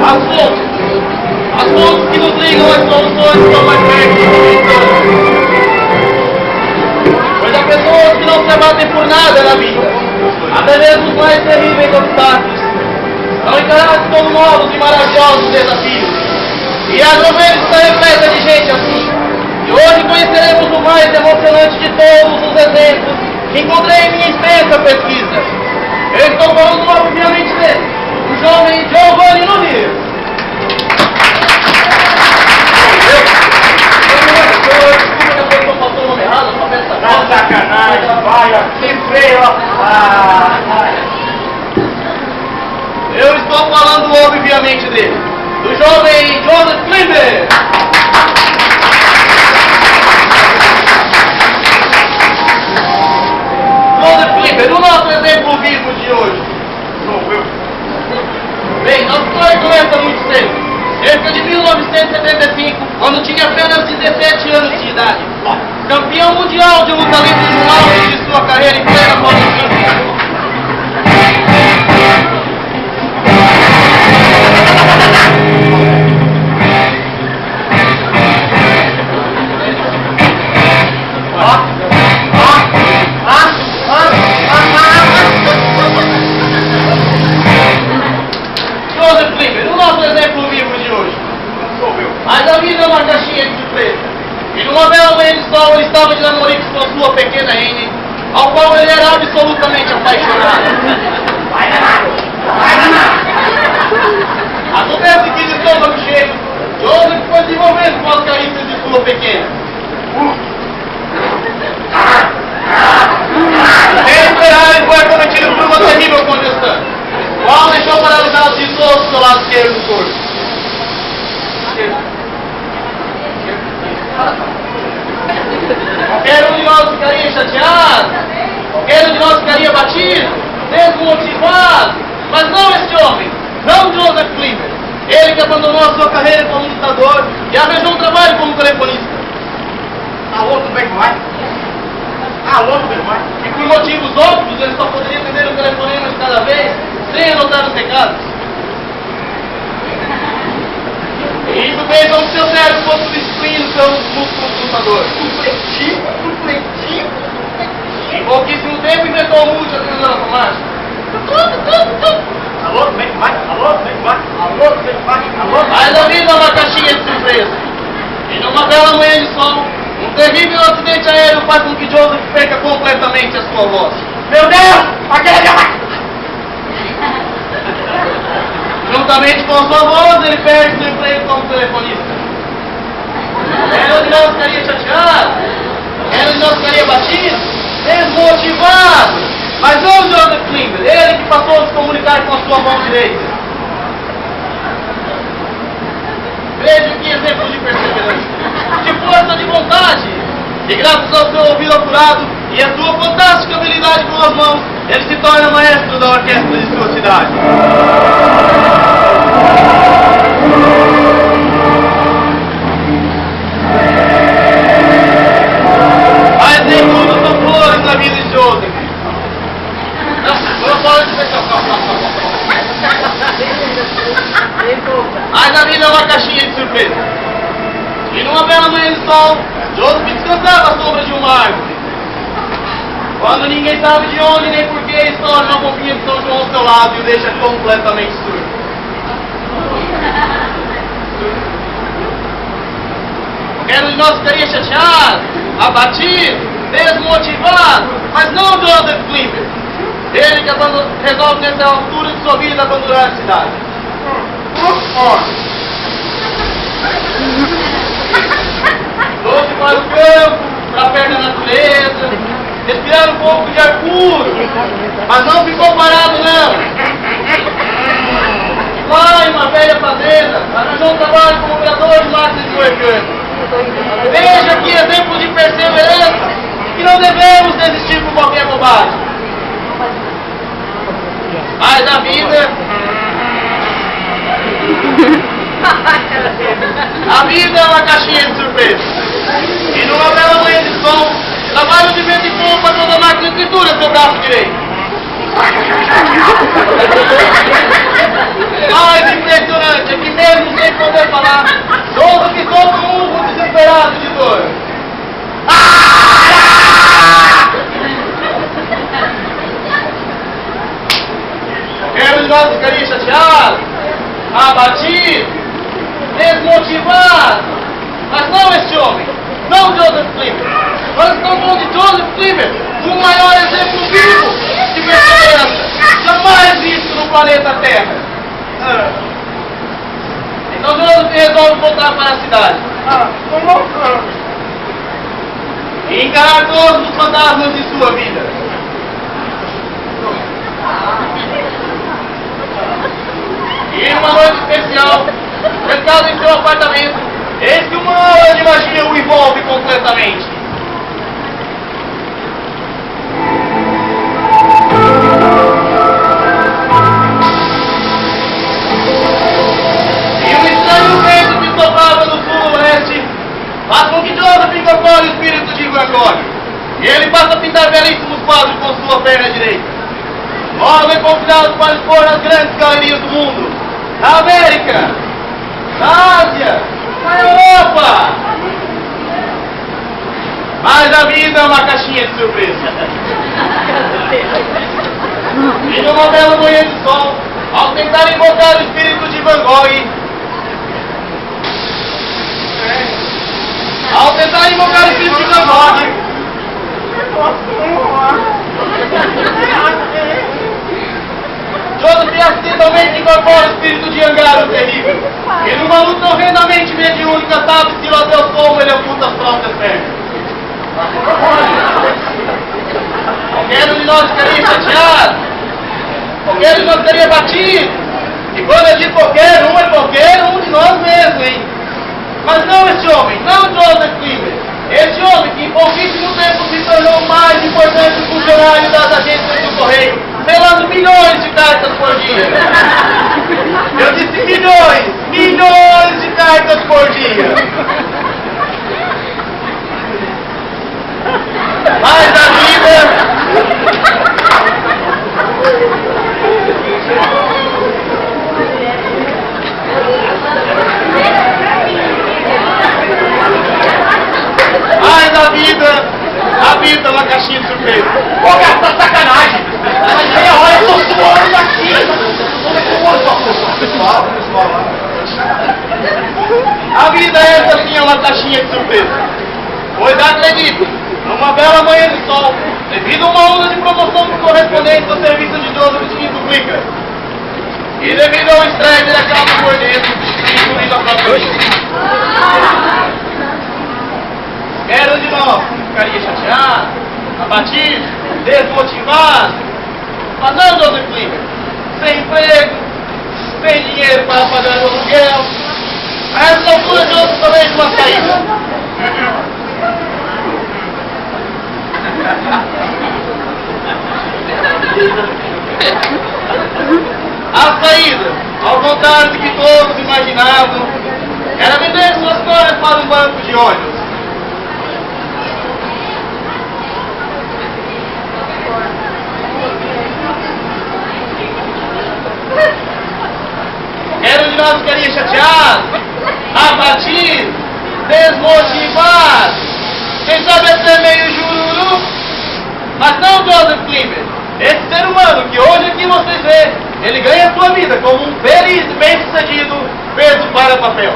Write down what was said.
As pontes que nos ligam às soluções estão mais perto do pois há pessoas que não se abatem por nada na vida, até mesmo os mais terríveis obstáculos, são encarados como novos e maravilhosos desafios. E a Jovem está repleta de gente assim. E hoje conheceremos o mais emocionante de todos os exemplos que encontrei em minha extensa pesquisa. Eu estou falando obviamente dele, o jovem Giovanni Nunes. Sacanagem, vai, sempre eu estou falando obviamente dele, do jovem Joseph Klimber. Joseph Klimber, o nosso exemplo vivo de hoje. Bem, nossa história começa muito cedo, cerca de 1975, quando tinha apenas 17 anos de idade. Campeão mundial de luta livre no auge de sua carreira em plena pós-olímpica. Joseph Klimber, o nosso exemplo vivo de hoje. Mas a vida é uma caixinha de surpresa. E numa bela manhã de sol, ele estava de namoricos com sua pequena Anne, ao qual ele era absolutamente apaixonado. Acontece que de estômago cheio, Joseph foi desenvolvendo com as carícias de sua pequena. Sem esperar, ele foi acometido por uma terrível congestão, qual deixou paralisado de todo o seu lado esquerdo do corpo. Qualquer um de nós ficaria chateado, qualquer um de nós ficaria batido, desmotivado, mas não este homem, não Joseph Klimber, ele que abandonou a sua carreira como lutador e arranjou um trabalho como telefonista. Alô, tudo bem, vai? Alô, tudo bem? E por motivos óbvios, ele só poderia atender o telefonema de cada vez, sem anotar os recados. E isso fez com que seu cérebro fosse substituindo seus músculos do lutador. Em pouquíssimo tempo inventou o multi atendendo automático. Alô, como é que vai? Alô, como é que vai? Alô, como é que vai? Alô? Mas a vida é uma caixinha de surpresa. E numa bela manhã de sol, um terrível acidente aéreo faz com que Joseph perca completamente a sua voz. Meu Deus! Aquele... Juntamente com a sua voz, ele perde seu emprego como telefonista. Ele não ficaria chateado, ele não ficaria batido, desmotivado. Mas não Joseph Klimber, ele que passou a se comunicar com a sua mão direita. Veja que exemplo de perseverança, de força de vontade. E graças ao seu ouvido apurado e a sua fantástica habilidade com as mãos, ele se torna maestro da orquestra de sua cidade. Mas nem tudo são flores na vida de Joseph. Mas a vida é uma caixinha de surpresa. E numa bela manhã de sol, Joseph descansava à sombra de uma árvore. Quando ninguém sabe de onde nem por que, estoura uma bombinha de São João ao seu lado e o deixa completamente surdo. Qualquer um de nós ficaria chateado, abatido, desmotivado, mas não Joseph Klimber. Ele que resolve nessa altura de sua vida abandonar a cidade. Trouxe para o campo, para perto da natureza, respirar um pouco de ar puro, mas não ficou parado não. Lá em uma velha fazenda, arranjou um trabalho como operador de máquinas de mecânica. Veja que exemplo de perseverança, que não devemos desistir por qualquer bobagem. Mas a vida é uma caixinha de surpresa. E numa bela manhã de sol, trabalho de vez em quando para toda a máquina de escritura, seu braço direito. Mais impressionante é que abatido, desmotivado. Mas não este homem, não Joseph Klimber. Nós estamos falando de Joseph Klimber, o maior exemplo vivo de perseverança jamais visto no planeta Terra. Então Joseph resolve voltar para a cidade e encarar todos os fantasmas de sua vida. E em uma noite especial, trancado em seu apartamento, eis que uma aura de magia o envolve completamente. E um estranho vento que soprava do sul-oeste faz com que Joseph incorpore o espírito de Van Gogh. E ele passa a pintar belíssimos quadros com sua perna direita. Logo é convidado para expor nas grandes galerias do mundo, na América, na Ásia, na Europa. Mas a vida é uma caixinha de surpresa. E numa bela manhã de sol, ao tentar invocar o espírito de Van Gogh, Joseph acidentalmente incorpora o espírito de Angar o terrível. E numa luta horrendamente mediúnica, sabe-se lá Deus como ele oculta as próprias pernas. Qualquer um de nós ficaria chateado, qualquer um de nós ficaria batido. E quando eu digo qualquer um, é qualquer um de nós mesmo, hein? Mas não este homem, não Joseph Klimber. Este homem que em pouquíssimo tempo se tornou o mais importante funcionário das agências do Correio, selando milhões de cartas por dia. Eu disse milhões de cartas por dia. Mas a vida... A vida é uma caixinha de surpresa. Ô, cara, tá sacanagem! Mas meia hora eu tô suando aqui! A vida essa sim é uma caixinha de surpresa. Pois acredite, numa bela manhã de sol, devido a uma onda de promoção dos correspondentes ao serviço de Joseph Klimber, e devido ao estresse daquela por dentro, incluindo a própria vida. Quero de nós, ficaria chateado, abatido, desmotivado. Mas não, Joseph Klimber, sem emprego, sem dinheiro para pagar o aluguel. A essa altura, Joseph também de uma saída. A saída, ao contrário do que todos imaginavam, era vender suas coisas para um banco de ônibus. Quero de nós ficaria chateado, abatido, desmotivado, quem sabe até meio jururu. Mas não Joseph Klimber, esse ser humano que hoje aqui vocês vê, ele ganha a sua vida como um feliz, bem-sucedido, peso para papel.